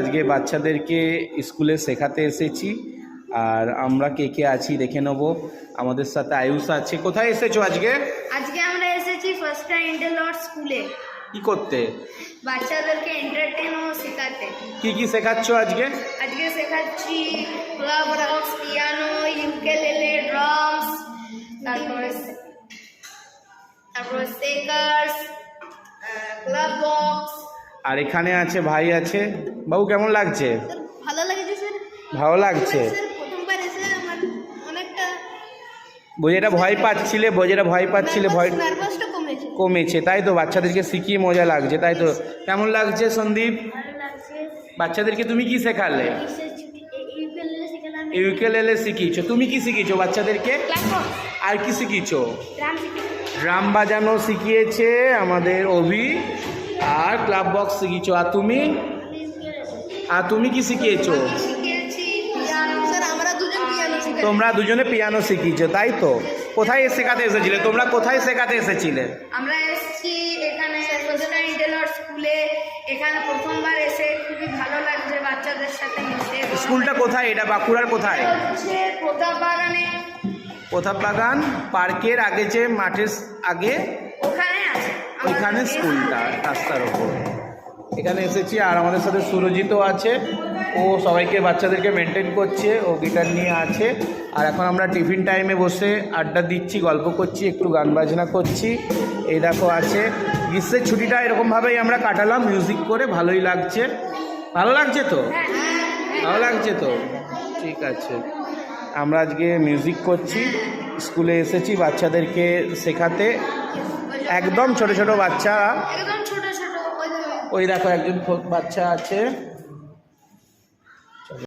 আজকে বাচ্চাদেরকে স্কুলে শেখাতে এসেছি আর আমরা কে কে আছি দেখে নেব। আমাদের সাথে আয়ুষ আছে। কোথায় এসেছো আজকে? আজকে আমরা এসেছি ফার্স্ট টাইম ইন্টারলট স্কুলে কি করতে? বাচ্চাদেরকে এন্টারটেইন ও শেখাতে। কি কি শেখাচ্ছ আজকে? আজকে শেখাচ্ছি club box, piano, ukulele, drums, তারপরে সেকার্স, ক্লাব বক্স। আর এখানে আছে ভাই আছে। বাবু কেমন লাগছে? ভালো লাগছে স্যার। ভালো লাগছে। প্রথমবার এসে আমার অনেকটা বোঝেটা ভয় পাচ্ছিলে ভয় নার্ভাসটা কমেছে। কমেছে তাই তো? বাচ্চাদেরকে শিখিয়ে মজা লাগছে তাই তো? কেমন লাগছে সন্দীপ? ভালো লাগছে। বাচ্চাদেরকে তুমি কি শেখালে? ইউকেলেলে শেখালাম। ইউকেলেলে শিখিয়েছো। তুমি কি শিখিয়েছো বাচ্চাদেরকে? ক্লাব বক্স, আর কি শিখিয়েছো? ড্রাম শিখেছি। ড্রাম বাজানো শিখিয়েছে আমাদের অভি, আর ক্লাব বক্স শিখিয়েছো। আর তুমি কি শিখিয়েছো? শিখিয়েছি পিয়ানো। স্যার আমরা দুজন পিয়ানো শিখেছি। তোমরা দুজনে পিয়ানো শিখিয়েছো তাই তো? কোথায় শেখাতে এসেছিলে তোমরা? কোথায় শেখাতে এসেছিলে? আমরা এসেছি এখানে ফার্স্ট ইন্টারলট স্কুলে। এখানে প্রথমবার এসে খুবই ভালো লাগছে বাচ্চাদের সাথে মিশে। স্কুলটা কোথায়? এটা বাঁকুড়ার কোথায়? হচ্ছে প্রতাপ বাগানে। প্রতাপ বাগান পার্কের আগে, যে মাঠের আগে ওখানে আছে ওইখানে স্কুলটা, রাস্তার ওপর। এখানে এসেছি আর আমাদের সাথে সুরজিতও আছে। ও সবাইকে বাচ্চাদেরকে মেনটেন করছে, ও গিটার নিয়ে আছে। আর এখন আমরা টিফিন টাইমে বসে আড্ডা দিচ্ছি, গল্প করছি, একটু গান বাজনা করছি। এই দেখো আছে। গ্রীষ্মের ছুটিটা এরকমভাবেই আমরা কাটালাম মিউজিক করে। ভালোই লাগছে। ভালো লাগছে তো? ভালো লাগছে তো? ঠিক আছে। আমরা আজকে মিউজিক করছি, স্কুলে এসেছি বাচ্চাদেরকে শেখাতে। একদম ছোট ছোট বাচ্চা। একদম ছোট ছোট। ওই দেখো একজন বাচ্চা আছে।